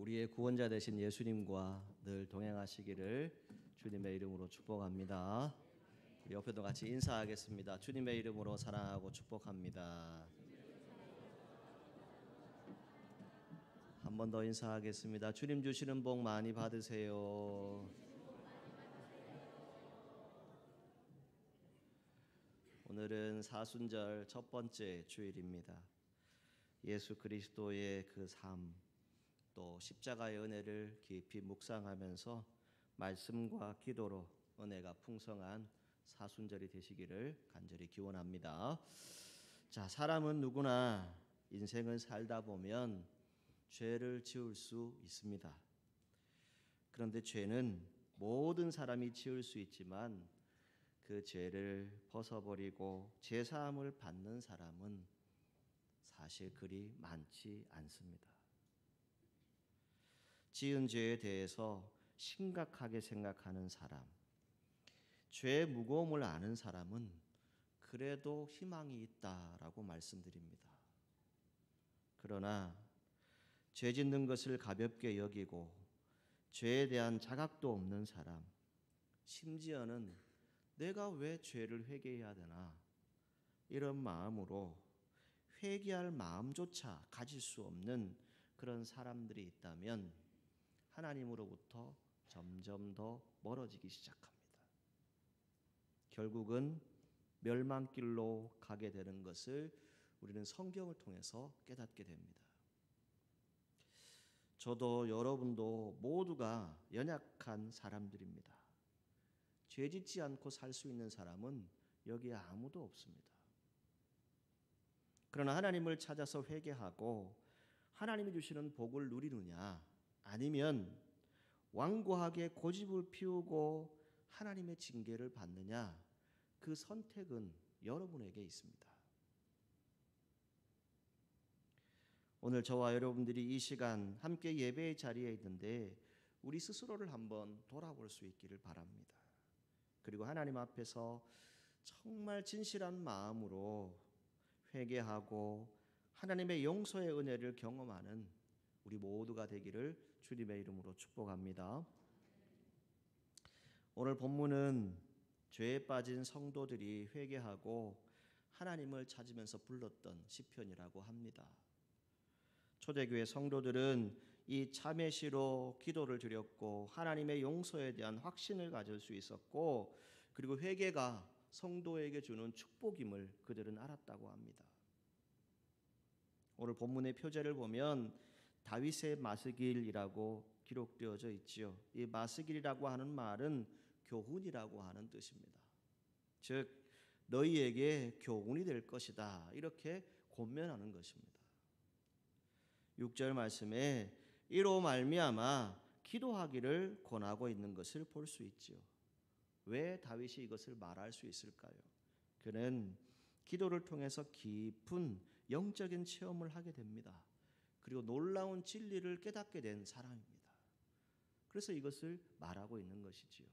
우리의 구원자 되신 예수님과 늘 동행하시기를 주님의 이름으로 축복합니다. 우리 옆에도 같이 인사하겠습니다. 주님의 이름으로 사랑하고 축복합니다. 한 번 더 인사하겠습니다. 주님 주시는 복 많이 받으세요. 오늘은 사순절 첫 번째 주일입니다. 예수 그리스도의 그 삶, 또 십자가의 은혜를 깊이 묵상하면서 말씀과 기도로 은혜가 풍성한 사순절이 되시기를 간절히 기원합니다. 자, 사람은 누구나 인생을 살다 보면 죄를 지을 수 있습니다. 그런데 죄는 모든 사람이 지을 수 있지만 그 죄를 벗어버리고 죄사함을 받는 사람은 사실 그리 많지 않습니다. 지은 죄에 대해서 심각하게 생각하는 사람, 죄의 무거움을 아는 사람은 그래도 희망이 있다라고 말씀드립니다. 그러나 죄 짓는 것을 가볍게 여기고 죄에 대한 자각도 없는 사람, 심지어는 내가 왜 죄를 회개해야 되나 이런 마음으로 회개할 마음조차 가질 수 없는 그런 사람들이 있다면 하나님으로부터 점점 더 멀어지기 시작합니다. 결국은 멸망길로 가게 되는 것을 우리는 성경을 통해서 깨닫게 됩니다. 저도 여러분도 모두가 연약한 사람들입니다. 죄 짓지 않고 살 수 있는 사람은 여기에 아무도 없습니다. 그러나 하나님을 찾아서 회개하고 하나님이 주시는 복을 누리느냐, 아니면 완고하게 고집을 피우고 하나님의 징계를 받느냐, 그 선택은 여러분에게 있습니다. 오늘 저와 여러분들이 이 시간 함께 예배의 자리에 있는데 우리 스스로를 한번 돌아볼 수 있기를 바랍니다. 그리고 하나님 앞에서 정말 진실한 마음으로 회개하고 하나님의 용서의 은혜를 경험하는 우리 모두가 되기를 주님의 이름으로 축복합니다. 오늘 본문은 죄에 빠진 성도들이 회개하고 하나님을 찾으면서 불렀던 시편이라고 합니다. 초대교회 성도들은 이 참회시로 기도를 드렸고 하나님의 용서에 대한 확신을 가질 수 있었고, 그리고 회개가 성도에게 주는 축복임을 그들은 알았다고 합니다. 오늘 본문의 표제를 보면 다윗의 마스길이라고 기록되어져 있지요. 이 마스길이라고 하는 말은 교훈이라고 하는 뜻입니다. 즉 너희에게 교훈이 될 것이다, 이렇게 권면하는 것입니다. 6절 말씀에 이로 말미암아 기도하기를 권하고 있는 것을 볼 수 있지요. 왜 다윗이 이것을 말할 수 있을까요? 그는 기도를 통해서 깊은 영적인 체험을 하게 됩니다. 그리고 놀라운 진리를 깨닫게 된 사람입니다. 그래서 이것을 말하고 있는 것이지요.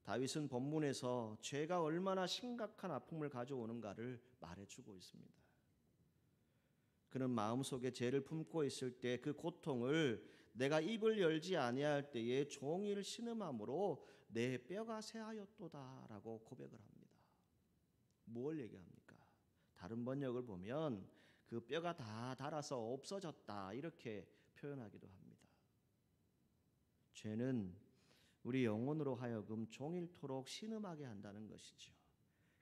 다윗은 본문에서 죄가 얼마나 심각한 아픔을 가져오는가를 말해주고 있습니다. 그는 마음속에 죄를 품고 있을 때 그 고통을 내가 입을 열지 아니할 때에 종일 신음함으로 내 뼈가 새하였도다라고 고백을 합니다. 뭘 얘기합니까? 다른 번역을 보면 그 뼈가 다 닳아서 없어졌다, 이렇게 표현하기도 합니다. 죄는 우리 영혼으로 하여금 종일토록 신음하게 한다는 것이죠.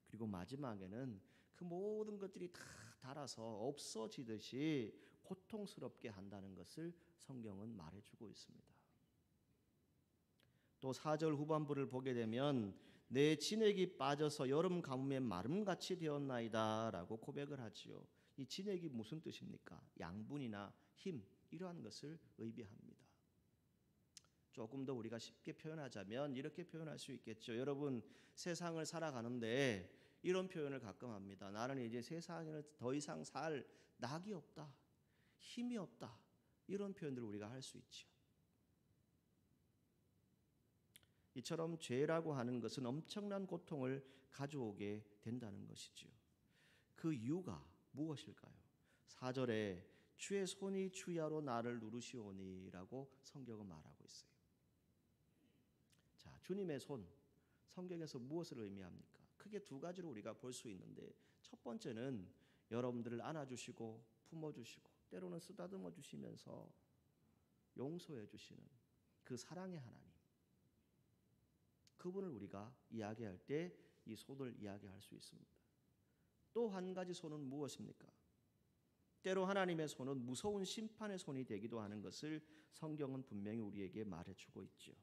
그리고 마지막에는 그 모든 것들이 다 닳아서 없어지듯이 고통스럽게 한다는 것을 성경은 말해주고 있습니다. 또 4절 후반부를 보게 되면 내 진액이 빠져서 여름 가뭄에 마름같이 되었나이다 라고 고백을 하지요. 이 진액이 무슨 뜻입니까? 양분이나 힘, 이러한 것을 의미합니다. 조금 더 우리가 쉽게 표현하자면 이렇게 표현할 수 있겠죠. 여러분, 세상을 살아가는데 이런 표현을 가끔 합니다. 나는 이제 세상에는 더 이상 살 낙이 없다, 힘이 없다, 이런 표현들을 우리가 할 수 있죠. 이처럼 죄라고 하는 것은 엄청난 고통을 가져오게 된다는 것이지요. 그 이유가 무엇일까요? 4절에 주의 손이 주야로 나를 누르시오니라고 성경은 말하고 있어요. 자, 주님의 손, 성경에서 무엇을 의미합니까? 크게 두 가지로 우리가 볼 수 있는데, 첫 번째는 여러분들을 안아주시고 품어주시고 때로는 쓰다듬어 주시면서 용서해 주시는 그 사랑의 하나님, 그분을 우리가 이야기할 때 이 손을 이야기할 수 있습니다. 또 한 가지 손은 무엇입니까? 때로 하나님의 손은 무서운 심판의 손이 되기도 하는 것을 성경은 분명히 우리에게 말해주고 있죠.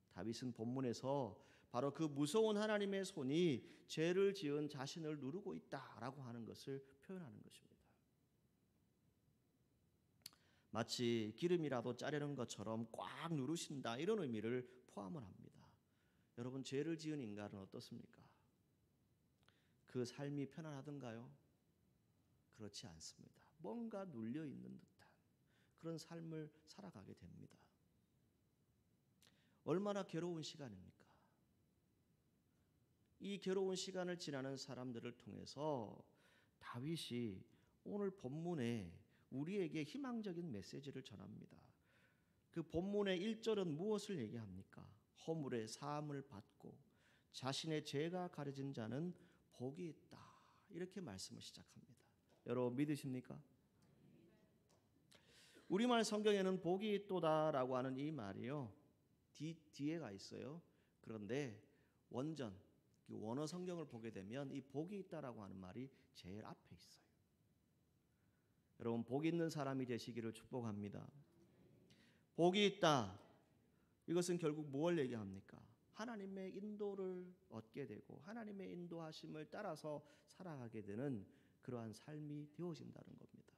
다윗은 본문에서 바로 그 무서운 하나님의 손이 죄를 지은 자신을 누르고 있다라고 하는 것을 표현하는 것입니다. 마치 기름이라도 짜려는 것처럼 꽉 누르신다, 이런 의미를 포함을 합니다. 여러분, 죄를 지은 인간은 어떻습니까? 그 삶이 편안하던가요? 그렇지 않습니다. 뭔가 눌려 있는 듯한 그런 삶을 살아가게 됩니다. 얼마나 괴로운 시간입니까? 이 괴로운 시간을 지나는 사람들을 통해서 다윗이 오늘 본문에 우리에게 희망적인 메시지를 전합니다. 그 본문의 1절은 무엇을 얘기합니까? 허물의 사함을 받고 자신의 죄가 가려진 자는 복이 있다, 이렇게 말씀을 시작합니다. 여러분 믿으십니까? 우리말 성경에는 복이 있도다라고 하는 이 말이요, 뒤에가 있어요. 그런데 원전, 원어 성경을 보게 되면 이 복이 있다라고 하는 말이 제일 앞에 있어요. 여러분, 복 있는 사람이 되시기를 축복합니다. 복이 있다, 이것은 결국 무엇을 얘기합니까? 하나님의 인도를 얻게 되고 하나님의 인도하심을 따라서 살아가게 되는 그러한 삶이 되어진다는 겁니다.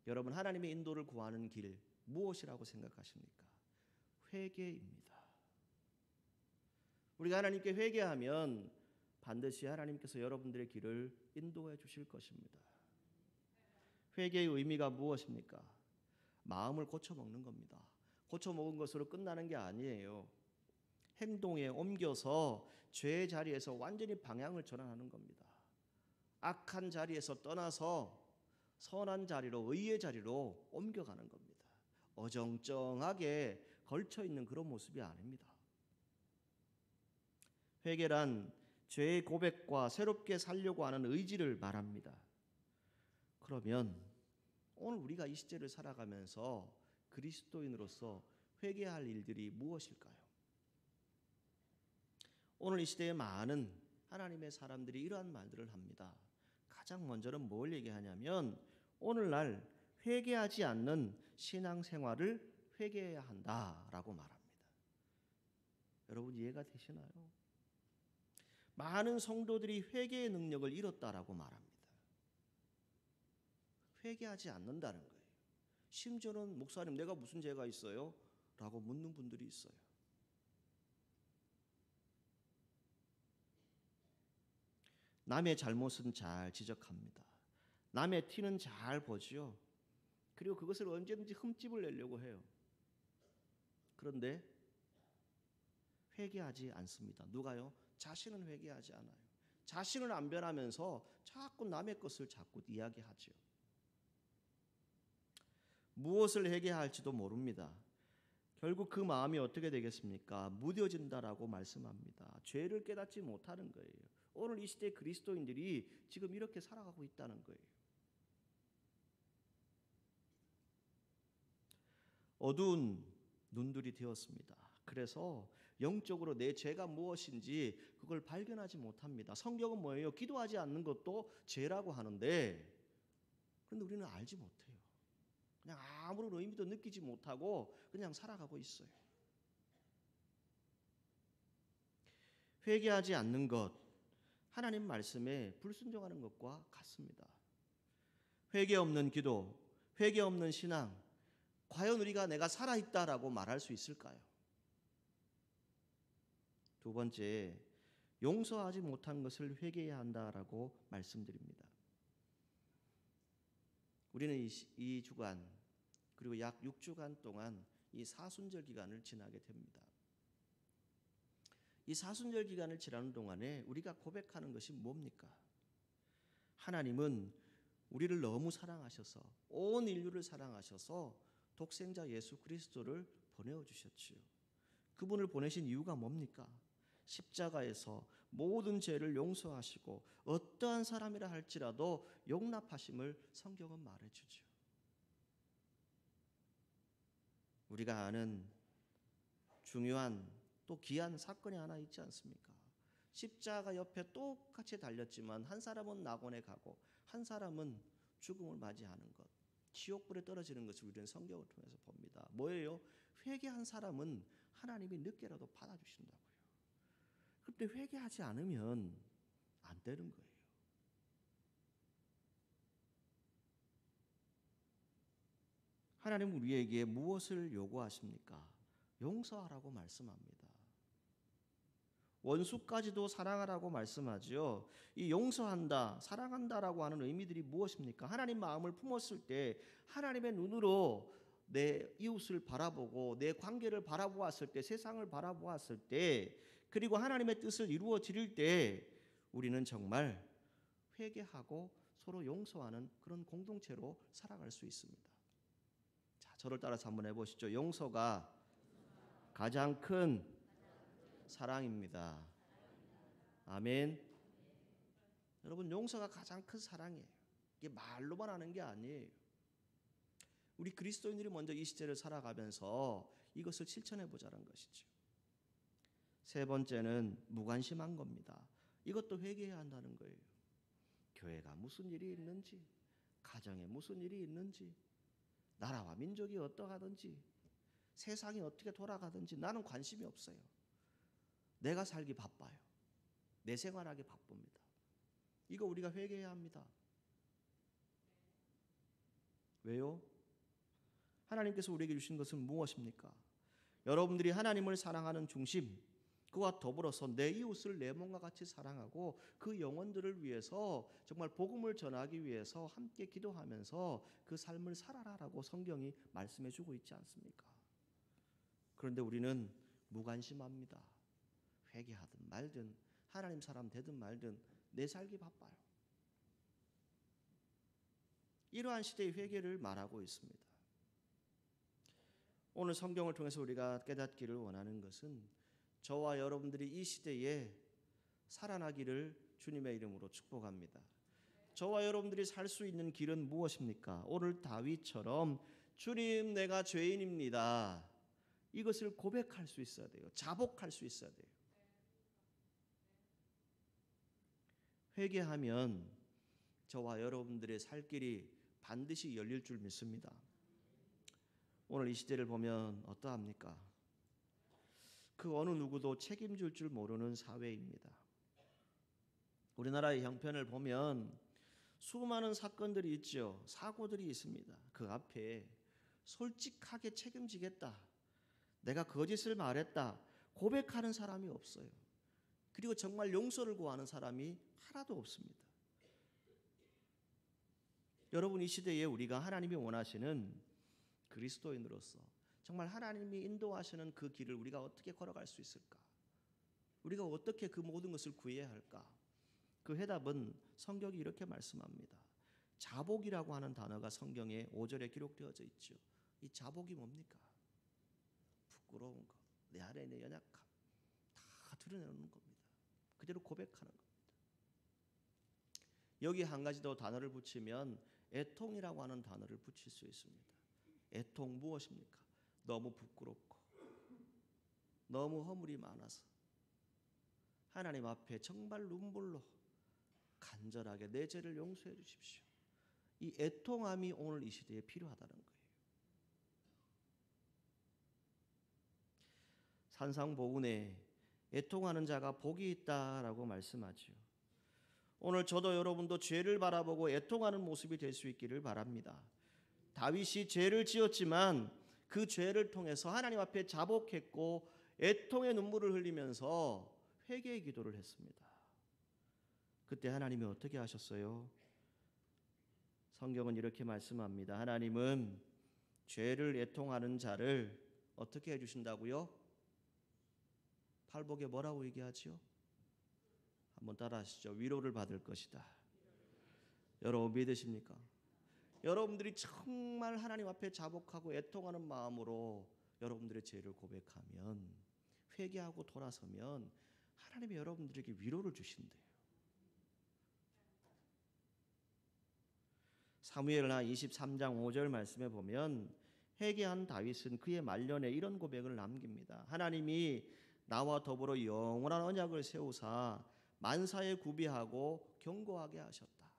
여러분, 하나님의 인도를 구하는 길 무엇이라고 생각하십니까? 회개입니다. 우리가 하나님께 회개하면 반드시 하나님께서 여러분들의 길을 인도해 주실 것입니다. 회개의 의미가 무엇입니까? 마음을 고쳐먹는 겁니다. 고쳐먹은 것으로 끝나는 게 아니에요. 행동에 옮겨서 죄의 자리에서 완전히 방향을 전환하는 겁니다. 악한 자리에서 떠나서 선한 자리로, 의의 자리로 옮겨가는 겁니다. 어정쩡하게 걸쳐있는 그런 모습이 아닙니다. 회개란 죄의 고백과 새롭게 살려고 하는 의지를 말합니다. 그러면 오늘 우리가 이 시대를 살아가면서 그리스도인으로서 회개할 일들이 무엇일까요? 오늘 이 시대에 많은 하나님의 사람들이 이러한 말들을 합니다. 가장 먼저는 뭘 얘기하냐면 오늘날 회개하지 않는 신앙생활을 회개해야 한다라고 말합니다. 여러분 이해가 되시나요? 많은 성도들이 회개의 능력을 잃었다라고 말합니다. 회개하지 않는다는 거예요. 심지어는 목사님, 내가 무슨 죄가 있어요? 라고 묻는 분들이 있어요. 남의 잘못은 잘 지적합니다. 남의 티는 잘 보지요. 그리고 그것을 언제든지 흠집을 내려고 해요. 그런데 회개하지 않습니다. 누가요? 자신은 회개하지 않아요. 자신을 안 변하면서 자꾸 남의 것을 자꾸 이야기하죠. 무엇을 회개할지도 모릅니다. 결국 그 마음이 어떻게 되겠습니까? 무뎌진다라고 말씀합니다. 죄를 깨닫지 못하는 거예요. 오늘 이 시대 그리스도인들이 지금 이렇게 살아가고 있다는 거예요. 어두운 눈들이 되었습니다. 그래서 영적으로 내 죄가 무엇인지 그걸 발견하지 못합니다. 성경은 뭐예요? 기도하지 않는 것도 죄라고 하는데, 그런데 우리는 알지 못해요. 그냥 아무런 의미도 느끼지 못하고 그냥 살아가고 있어요. 회개하지 않는 것, 하나님 말씀에 불순종하는 것과 같습니다. 회개 없는 기도, 회개 없는 신앙, 과연 우리가 내가 살아있다라고 말할 수 있을까요? 두 번째, 용서하지 못한 것을 회개해야 한다라고 말씀드립니다. 우리는 이 주간 그리고 약 6주간 동안 이 사순절 기간을 지나게 됩니다. 이 사순절 기간을 지나는 동안에 우리가 고백하는 것이 뭡니까? 하나님은 우리를 너무 사랑하셔서 온 인류를 사랑하셔서 독생자 예수 그리스도를 보내어 주셨지요. 그분을 보내신 이유가 뭡니까? 십자가에서 모든 죄를 용서하시고 어떠한 사람이라 할지라도 용납하심을 성경은 말해주죠. 우리가 아는 중요한 또 귀한 사건이 하나 있지 않습니까? 십자가 옆에 똑같이 달렸지만 한 사람은 낙원에 가고 한 사람은 죽음을 맞이하는 것, 지옥불에 떨어지는 것을 우리는 성경을 통해서 봅니다. 뭐예요? 회개한 사람은 하나님이 늦게라도 받아주신다고요. 그런데 회개하지 않으면 안 되는 거예요. 하나님은 우리에게 무엇을 요구하십니까? 용서하라고 말씀합니다. 원수까지도 사랑하라고 말씀하지요. 이 용서한다, 사랑한다라고 하는 의미들이 무엇입니까? 하나님 마음을 품었을 때 하나님의 눈으로 내 이웃을 바라보고 내 관계를 바라보았을 때, 세상을 바라보았을 때, 그리고 하나님의 뜻을 이루어 드릴 때 우리는 정말 회개하고 서로 용서하는 그런 공동체로 살아갈 수 있습니다. 자, 저를 따라서 한번 해보시죠. 용서가 가장 큰 사랑입니다. 아멘. 여러분, 용서가 가장 큰 사랑이에요. 이게 말로만 하는 게 아니에요. 우리 그리스도인들이 먼저 이 시대를 살아가면서 이것을 실천해 보자는 것이죠. 세 번째는 무관심한 겁니다. 이것도 회개해야 한다는 거예요. 교회가 무슨 일이 있는지, 가정에 무슨 일이 있는지, 나라와 민족이 어떠하든지, 세상이 어떻게 돌아가든지 나는 관심이 없어요. 내가 살기 바빠요. 내 생활하기 바쁩니다. 이거 우리가 회개해야 합니다. 왜요? 하나님께서 우리에게 주신 것은 무엇입니까? 여러분들이 하나님을 사랑하는 중심, 그와 더불어서 내 이웃을 내 몸과 같이 사랑하고 그 영혼들을 위해서 정말 복음을 전하기 위해서 함께 기도하면서 그 삶을 살아라라고 성경이 말씀해 주고 있지 않습니까? 그런데 우리는 무관심합니다. 회개하든 말든 하나님 사람 되든 말든 내 살기 바빠요. 이러한 시대의 회개를 말하고 있습니다. 오늘 성경을 통해서 우리가 깨닫기를 원하는 것은 저와 여러분들이 이 시대에 살아나기를 주님의 이름으로 축복합니다. 저와 여러분들이 살 수 있는 길은 무엇입니까? 오늘 다윗처럼 주님 내가 죄인입니다. 이것을 고백할 수 있어야 돼요. 자복할 수 있어야 돼요. 회개하면 저와 여러분들의 살 길이 반드시 열릴 줄 믿습니다. 오늘 이 시대를 보면 어떠합니까? 그 어느 누구도 책임질 줄 모르는 사회입니다. 우리나라의 형편을 보면 수많은 사건들이 있죠. 사고들이 있습니다. 그 앞에 솔직하게 책임지겠다, 내가 거짓을 말했다 고백하는 사람이 없어요. 그리고 정말 용서를 구하는 사람이 하나도 없습니다. 여러분, 이 시대에 우리가 하나님이 원하시는 그리스도인으로서 정말 하나님이 인도하시는 그 길을 우리가 어떻게 걸어갈 수 있을까? 우리가 어떻게 그 모든 것을 구해야 할까? 그 해답은 성경이 이렇게 말씀합니다. 자복이라고 하는 단어가 성경에 5절에 기록되어져 있죠. 이 자복이 뭡니까? 부끄러운 것, 내 안에 있는 연약함 다 드러내는 겁니다. 그대로 고백하는 겁니다. 여기 한 가지 더 단어를 붙이면 애통이라고 하는 단어를 붙일 수 있습니다. 애통 무엇입니까? 너무 부끄럽고 너무 허물이 많아서 하나님 앞에 정말 눈물로 간절하게 내 죄를 용서해 주십시오. 이 애통함이 오늘 이 시대에 필요하다는 거예요. 산상보훈에 애통하는 자가 복이 있다라고 말씀하죠. 오늘 저도 여러분도 죄를 바라보고 애통하는 모습이 될 수 있기를 바랍니다. 다윗이 죄를 지었지만 그 죄를 통해서 하나님 앞에 자복했고 애통의 눈물을 흘리면서 회개의 기도를 했습니다. 그때 하나님이 어떻게 하셨어요? 성경은 이렇게 말씀합니다. 하나님은 죄를 애통하는 자를 어떻게 해주신다고요? 팔복에 뭐라고 얘기하지요? 한번 따라하시죠. 위로를 받을 것이다. 여러분 믿으십니까? 여러분들이 정말 하나님 앞에 자복하고 애통하는 마음으로 여러분들의 죄를 고백하면, 회개하고 돌아서면 하나님이 여러분들에게 위로를 주신대요. 사무엘하 23장 5절 말씀에 보면 회개한 다윗은 그의 말년에 이런 고백을 남깁니다. 하나님이 나와 더불어 영원한 언약을 세우사 만사에 구비하고 견고하게 하셨다.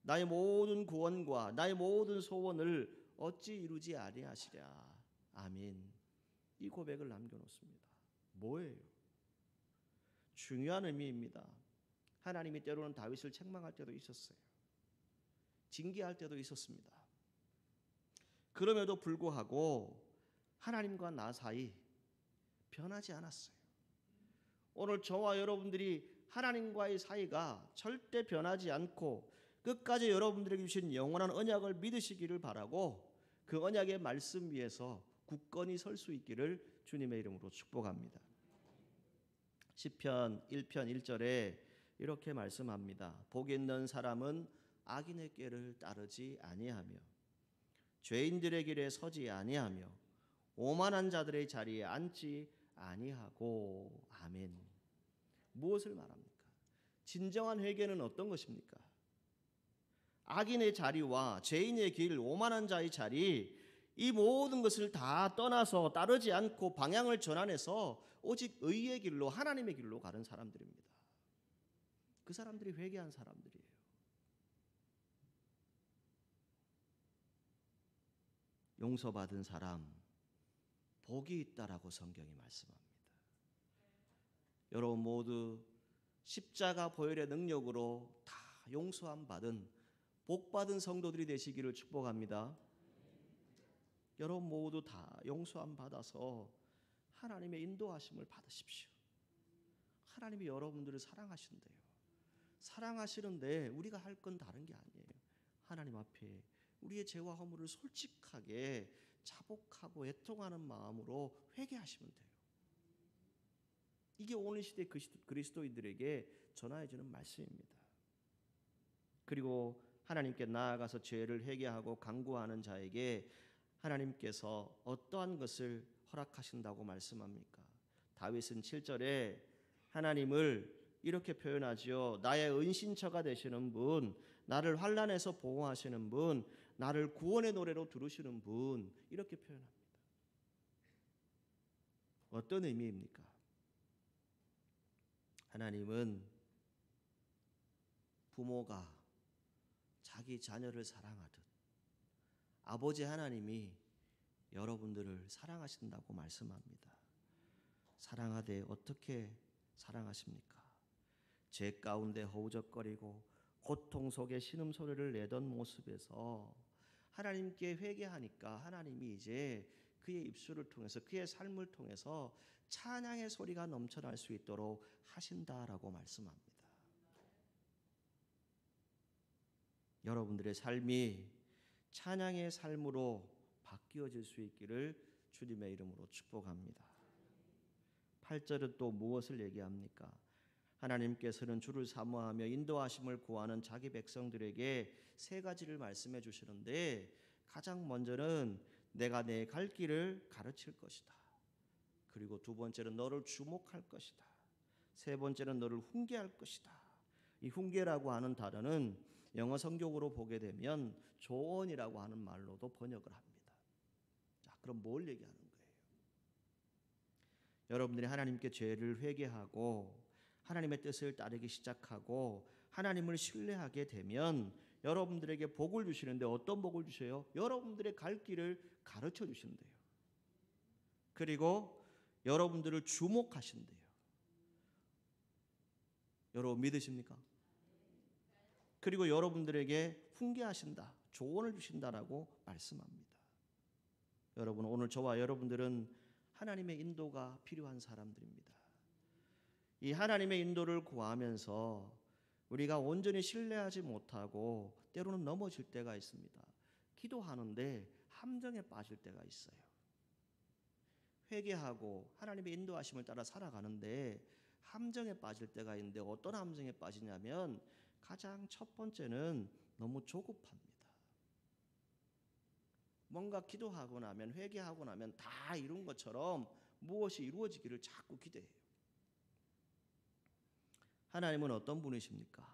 나의 모든 구원과 나의 모든 소원을 어찌 이루지 아니하시랴. 아멘. 이 고백을 남겨놓습니다. 뭐예요? 중요한 의미입니다. 하나님이 때로는 다윗을 책망할 때도 있었어요. 징계할 때도 있었습니다. 그럼에도 불구하고 하나님과 나 사이 변하지 않았어요. 오늘 저와 여러분들이 하나님과의 사이가 절대 변하지 않고 끝까지 여러분들에게 주신 영원한 언약을 믿으시기를 바라고, 그 언약의 말씀 위에서 굳건히 설 수 있기를 주님의 이름으로 축복합니다. 시편 1편 1절에 이렇게 말씀합니다. 복 있는 사람은 악인의 꾀를 따르지 아니하며 죄인들의 길에 서지 아니하며 오만한 자들의 자리에 앉지 아니하고. 아멘. 무엇을 말합니까? 진정한 회개는 어떤 것입니까? 악인의 자리와 죄인의 길, 오만한 자의 자리, 이 모든 것을 다 떠나서 따르지 않고 방향을 전환해서 오직 의의 길로, 하나님의 길로 가는 사람들입니다. 그 사람들이 회개한 사람들이에요. 용서받은 사람 복이 있다라고 성경이 말씀합니다. 여러분 모두 십자가 보혈의 능력으로 다 용서함 받은 복받은 성도들이 되시기를 축복합니다. 여러분 모두 다 용서함 받아서 하나님의 인도하심을 받으십시오. 하나님이 여러분들을 사랑하신대요. 사랑하시는데 우리가 할 건 다른 게 아니에요. 하나님 앞에 우리의 죄와 허물을 솔직하게 자복하고 애통하는 마음으로 회개하시면 돼요. 이게 오늘 시대 그리스도인들에게 전하여지는 말씀입니다. 그리고 하나님께 나아가서 죄를 회개하고 간구하는 자에게 하나님께서 어떠한 것을 허락하신다고 말씀합니까? 다윗은 7절에 하나님을 이렇게 표현하지요. 나의 은신처가 되시는 분, 나를 환난에서 보호하시는 분, 나를 구원의 노래로 두르시는 분, 이렇게 표현합니다. 어떤 의미입니까? 하나님은 부모가 자기 자녀를 사랑하듯 아버지 하나님이 여러분들을 사랑하신다고 말씀합니다. 사랑하되 어떻게 사랑하십니까? 죄 가운데 허우적거리고 고통 속에 신음소리를 내던 모습에서 하나님께 회개하니까 하나님이 이제 그의 입술을 통해서, 그의 삶을 통해서 찬양의 소리가 넘쳐날 수 있도록 하신다라고 말씀합니다. 여러분들의 삶이 찬양의 삶으로 바뀌어질 수 있기를 주님의 이름으로 축복합니다. 8절은 또 무엇을 얘기합니까? 하나님께서는 주를 사모하며 인도하심을 구하는 자기 백성들에게 세 가지를 말씀해 주시는데, 가장 먼저는 내가 내 갈 길을 가르칠 것이다. 그리고 두 번째는 너를 주목할 것이다. 세 번째는 너를 훈계할 것이다. 이 훈계라고 하는 단어는 영어 성경으로 보게 되면 조언이라고 하는 말로도 번역을 합니다. 자, 그럼 뭘 얘기하는 거예요? 여러분들이 하나님께 죄를 회개하고 하나님의 뜻을 따르기 시작하고 하나님을 신뢰하게 되면 여러분들에게 복을 주시는데, 어떤 복을 주셔요? 여러분들의 갈 길을 가르쳐 주신대요. 그리고 여러분들을 주목하신대요. 여러분 믿으십니까? 그리고 여러분들에게 훈계하신다, 조언을 주신다라고 말씀합니다. 여러분, 오늘 저와 여러분들은 하나님의 인도가 필요한 사람들입니다. 이 하나님의 인도를 구하면서 우리가 온전히 신뢰하지 못하고 때로는 넘어질 때가 있습니다. 기도하는데 함정에 빠질 때가 있어요. 회개하고 하나님의 인도하심을 따라 살아가는데 함정에 빠질 때가 있는데, 어떤 함정에 빠지냐면 가장 첫 번째는 너무 조급합니다. 뭔가 기도하고 나면, 회개하고 나면 다 이룬 것처럼 무엇이 이루어지기를 자꾸 기대해요. 하나님은 어떤 분이십니까?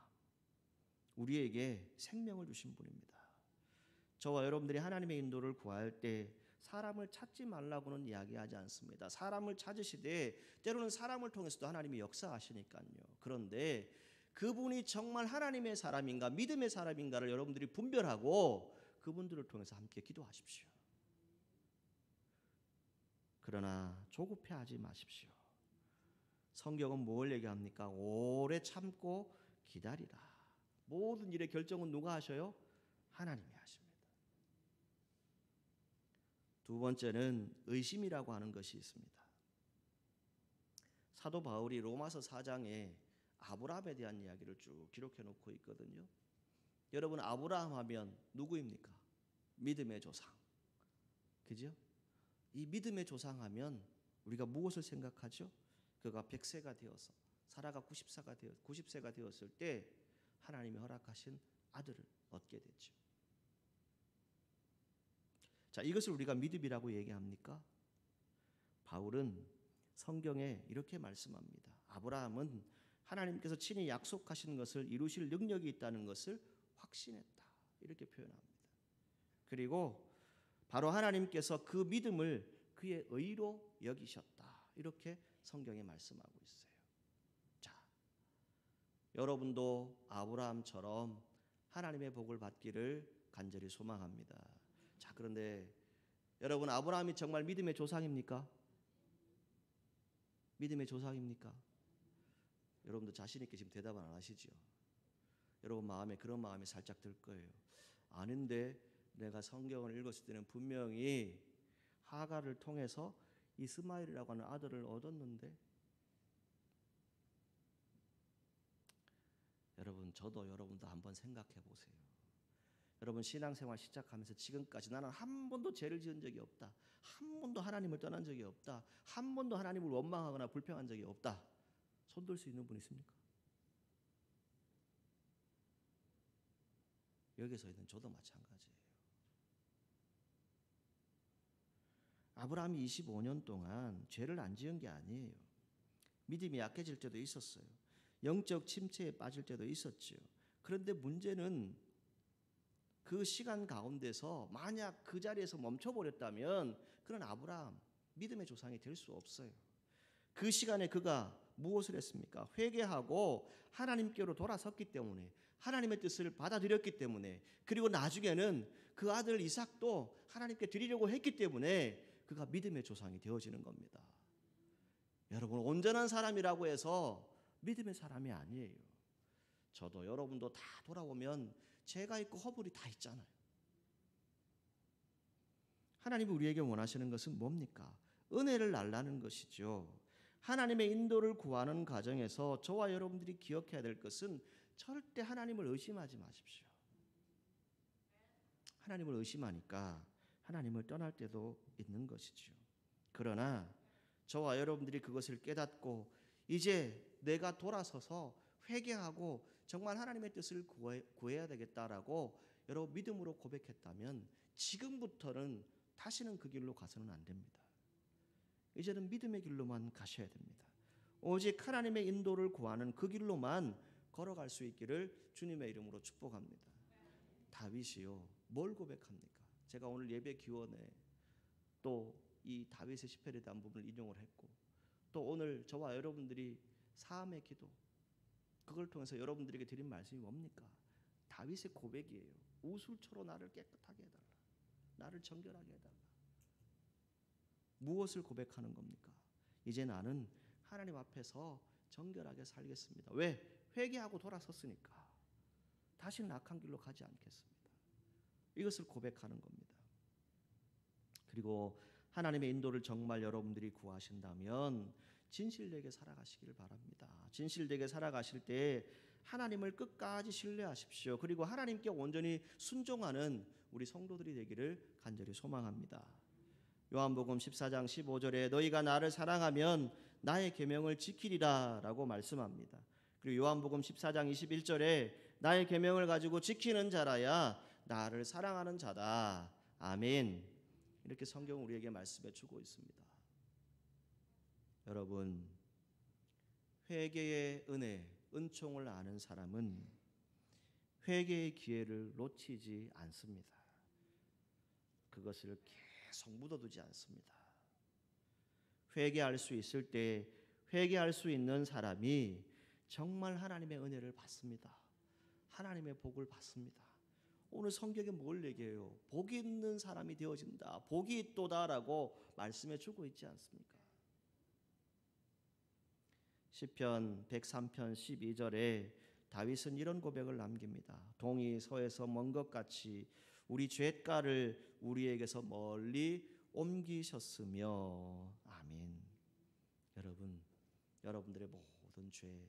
우리에게 생명을 주신 분입니다. 저와 여러분들이 하나님의 인도를 구할 때 사람을 찾지 말라고는 이야기하지 않습니다. 사람을 찾으시되 때로는 사람을 통해서도 하나님이 역사하시니까요. 그런데 그분이 정말 하나님의 사람인가 믿음의 사람인가를 여러분들이 분별하고 그분들을 통해서 함께 기도하십시오. 그러나 조급해하지 마십시오. 성경은 뭘 얘기합니까? 오래 참고 기다리라. 모든 일의 결정은 누가 하셔요? 하나님이 하십니다. 두 번째는 의심이라고 하는 것이 있습니다. 사도 바울이 로마서 4장에 아브라함에 대한 이야기를 쭉 기록해 놓고 있거든요. 여러분, 아브라함 하면 누구입니까? 믿음의 조상. 그죠? 이 믿음의 조상하면 우리가 무엇을 생각하죠? 그가 100세가 되어서 사라가 90세가 되었을 때 하나님이 허락하신 아들을 얻게 됐죠. 자, 이것을 우리가 믿음이라고 얘기합니까? 바울은 성경에 이렇게 말씀합니다. 아브라함은 하나님께서 친히 약속하신 것을 이루실 능력이 있다는 것을 확신했다. 이렇게 표현합니다. 그리고 바로 하나님께서 그 믿음을 그의 의로 여기셨다. 이렇게 성경에 말씀하고 있어요. 자, 여러분도 아브라함처럼 하나님의 복을 받기를 간절히 소망합니다. 자, 그런데 여러분, 아브라함이 정말 믿음의 조상입니까? 믿음의 조상입니까? 여러분도 자신 있게 지금 대답을 안 하시죠? 여러분 마음에 그런 마음이 살짝 들 거예요. 아닌데 내가 성경을 읽었을 때는 분명히 하갈을 통해서 이스마엘이라고 하는 아들을 얻었는데. 여러분, 저도 여러분도 한번 생각해 보세요. 여러분, 신앙생활 시작하면서 지금까지 나는 한 번도 죄를 지은 적이 없다. 한 번도 하나님을 떠난 적이 없다. 한 번도 하나님을 원망하거나 불평한 적이 없다. 손들 수 있는 분 있습니까? 여기서 있는 저도 마찬가지예요. 아브라함이 25년 동안 죄를 안 지은 게 아니에요. 믿음이 약해질 때도 있었어요. 영적 침체에 빠질 때도 있었죠. 그런데 문제는 그 시간 가운데서 만약 그 자리에서 멈춰버렸다면 그런 아브라함, 믿음의 조상이 될 수 없어요. 그 시간에 그가 무엇을 했습니까? 회개하고 하나님께로 돌아섰기 때문에, 하나님의 뜻을 받아들였기 때문에, 그리고 나중에는 그 아들 이삭도 하나님께 드리려고 했기 때문에 그가 믿음의 조상이 되어지는 겁니다. 여러분, 온전한 사람이라고 해서 믿음의 사람이 아니에요. 저도 여러분도 다 돌아오면 죄가 있고 허물이 다 있잖아요. 하나님이 우리에게 원하시는 것은 뭡니까? 은혜를 날라는 것이죠. 하나님의 인도를 구하는 과정에서 저와 여러분들이 기억해야 될 것은 절대 하나님을 의심하지 마십시오. 하나님을 의심하니까 하나님을 떠날 때도 있는 것이죠. 그러나 저와 여러분들이 그것을 깨닫고 이제 내가 돌아서서 회개하고 정말 하나님의 뜻을 구해야 되겠다라고 여러분 믿음으로 고백했다면 지금부터는 다시는 그 길로 가서는 안 됩니다. 이제는 믿음의 길로만 가셔야 됩니다. 오직 하나님의 인도를 구하는 그 길로만 걸어갈 수 있기를 주님의 이름으로 축복합니다. 다윗이요, 뭘 고백합니까? 제가 오늘 예배 기원에 또 이 다윗의 시편에 대한 부분을 인용을 했고, 또 오늘 저와 여러분들이 사함의 기도, 그걸 통해서 여러분들에게 드린 말씀이 뭡니까? 다윗의 고백이에요. 우술초로 나를 깨끗하게 해달라. 나를 정결하게 해달라. 무엇을 고백하는 겁니까? 이제 나는 하나님 앞에서 정결하게 살겠습니다. 왜? 회개하고 돌아섰으니까. 다시는 악한 길로 가지 않겠습니다. 이것을 고백하는 겁니다. 그리고 하나님의 인도를 정말 여러분들이 구하신다면 진실되게 살아가시기를 바랍니다. 진실되게 살아가실 때 하나님을 끝까지 신뢰하십시오. 그리고 하나님께 온전히 순종하는 우리 성도들이 되기를 간절히 소망합니다. 요한복음 14장 15절에 너희가 나를 사랑하면 나의 계명을 지키리라 라고 말씀합니다. 그리고 요한복음 14장 21절에 나의 계명을 가지고 지키는 자라야 나를 사랑하는 자다. 아멘. 이렇게 성경은 우리에게 말씀해 주고 있습니다. 여러분, 회개의 은혜, 은총을 아는 사람은 회개의 기회를 놓치지 않습니다. 그것을 계속 묻어두지 않습니다. 회개할 수 있을 때 회개할 수 있는 사람이 정말 하나님의 은혜를 받습니다. 하나님의 복을 받습니다. 오늘 성경에 뭘 얘기해요? 복이 있는 사람이 되어진다. 복이 있도다라고 말씀해 주고 있지 않습니까? 시편 103편 12절에 다윗은 이런 고백을 남깁니다. 동이 서에서 먼 것 같이 우리 죄가를 우리에게서 멀리 옮기셨으며. 아멘. 여러분, 여러분들의 모든 죄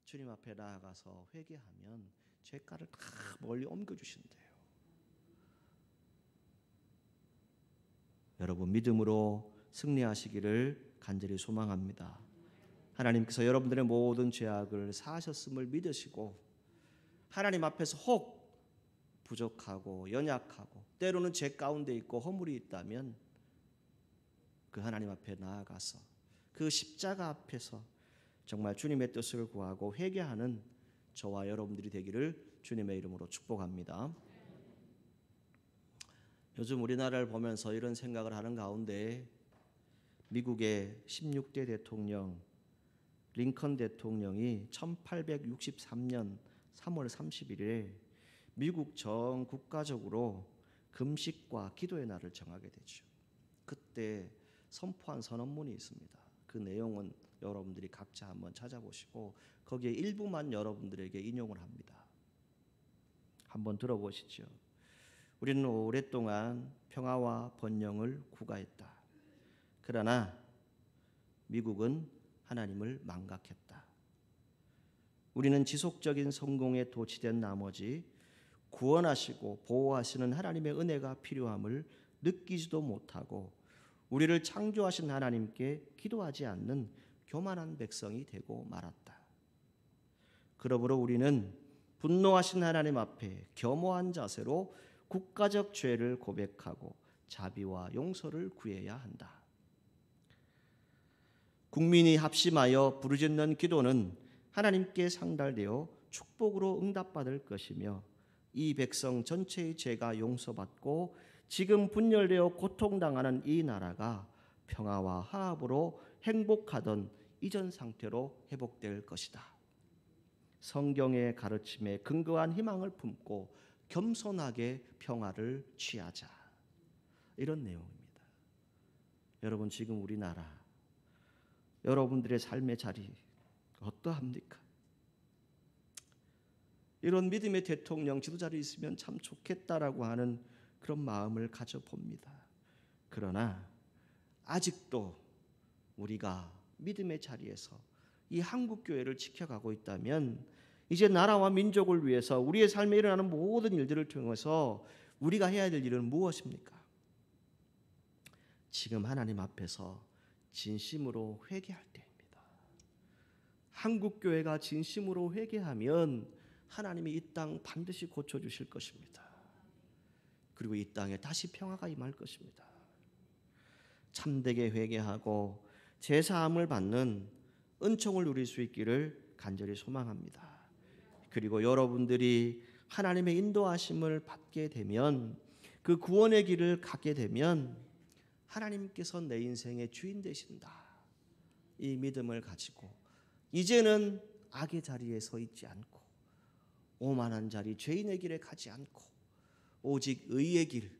주님 앞에 나아가서 회개하면 죄가를 다 멀리 옮겨주신대요. 여러분, 믿음으로 승리하시기를 간절히 소망합니다. 하나님께서 여러분들의 모든 죄악을 사하셨음을 믿으시고 하나님 앞에서 혹 부족하고 연약하고 때로는 죄 가운데 있고 허물이 있다면 그 하나님 앞에 나아가서 그 십자가 앞에서 정말 주님의 뜻을 구하고 회개하는 저와 여러분들이 되기를 주님의 이름으로 축복합니다. 요즘 우리나라를 보면서 이런 생각을 하는 가운데 미국의 16대 대통령 링컨 대통령이 1863년 3월 31일에 미국 전 국가적으로 금식과 기도의 날을 정하게 되죠. 그때 선포한 선언문이 있습니다. 그 내용은 여러분들이 각자 한번 찾아보시고 거기에 일부만 여러분들에게 인용을 합니다. 한번 들어보시죠. 우리는 오랫동안 평화와 번영을 구가했다. 그러나 미국은 하나님을 망각했다. 우리는 지속적인 성공에 도취된 나머지 구원하시고 보호하시는 하나님의 은혜가 필요함을 느끼지도 못하고 우리를 창조하신 하나님께 기도하지 않는 교만한 백성이 되고 말았다. 그러므로 우리는 분노하신 하나님 앞에 겸허한 자세로 국가적 죄를 고백하고 자비와 용서를 구해야 한다. 국민이 합심하여 부르짖는 기도는 하나님께 상달되어 축복으로 응답받을 것이며 이 백성 전체의 죄가 용서받고 지금 분열되어 고통당하는 이 나라가 평화와 화합으로 행복하던 이전 상태로 회복될 것이다. 성경의 가르침에 근거한 희망을 품고 겸손하게 평화를 취하자. 이런 내용입니다. 여러분, 지금 우리나라 여러분들의 삶의 자리 어떠합니까? 이런 믿음의 대통령 지도자를 있으면 참 좋겠다라고 하는 그런 마음을 가져봅니다. 그러나 아직도 우리가 믿음의 자리에서 이 한국교회를 지켜가고 있다면 이제 나라와 민족을 위해서 우리의 삶에 일어나는 모든 일들을 통해서 우리가 해야 될 일은 무엇입니까? 지금 하나님 앞에서 진심으로 회개할 때입니다. 한국교회가 진심으로 회개하면 하나님이 이 땅 반드시 고쳐주실 것입니다. 그리고 이 땅에 다시 평화가 임할 것입니다. 참되게 회개하고 제사함을 받는 은총을 누릴 수 있기를 간절히 소망합니다. 그리고 여러분들이 하나님의 인도하심을 받게 되면 그 구원의 길을 가게 되면 하나님께서 내 인생의 주인 되신다. 이 믿음을 가지고 이제는 악의 자리에 서 있지 않고 오만한 자리, 죄인의 길에 가지 않고 오직 의의 길,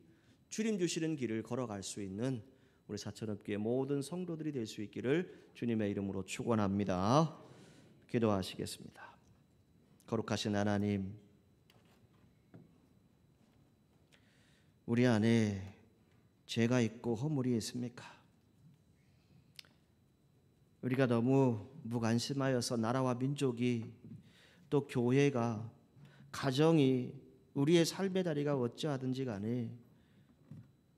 주님 주시는 길을 걸어갈 수 있는 우리 사천업교회 모든 성도들이 될 수 있기를 주님의 이름으로 축원합니다. 기도하시겠습니다. 거룩하신 하나님, 우리 안에 죄가 있고 허물이 있습니까? 우리가 너무 무관심하여서 나라와 민족이 또 교회가 가정이 우리의 삶의 다리가 어찌하든지 간에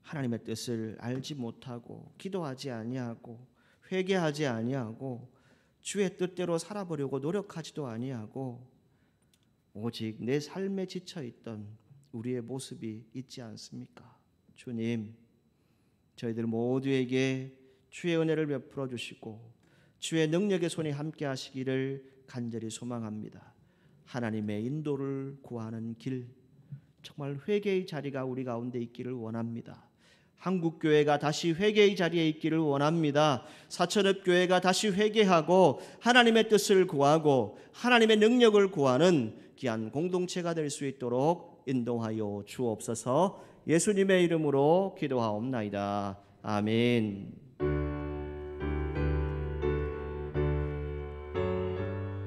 하나님의 뜻을 알지 못하고 기도하지 아니하고 회개하지 아니하고 주의 뜻대로 살아보려고 노력하지도 아니하고 오직 내 삶에 지쳐있던 우리의 모습이 있지 않습니까? 주님, 저희들 모두에게 주의 은혜를 베풀어 주시고 주의 능력의 손이 함께 하시기를 간절히 소망합니다. 하나님의 인도를 구하는 길, 정말 회개의 자리가 우리 가운데 있기를 원합니다. 한국교회가 다시 회개의 자리에 있기를 원합니다. 사천읍교회가 다시 회개하고 하나님의 뜻을 구하고 하나님의 능력을 구하는 귀한 공동체가 될 수 있도록 인도하여 주옵소서. 예수님의 이름으로 기도하옵나이다. 아멘.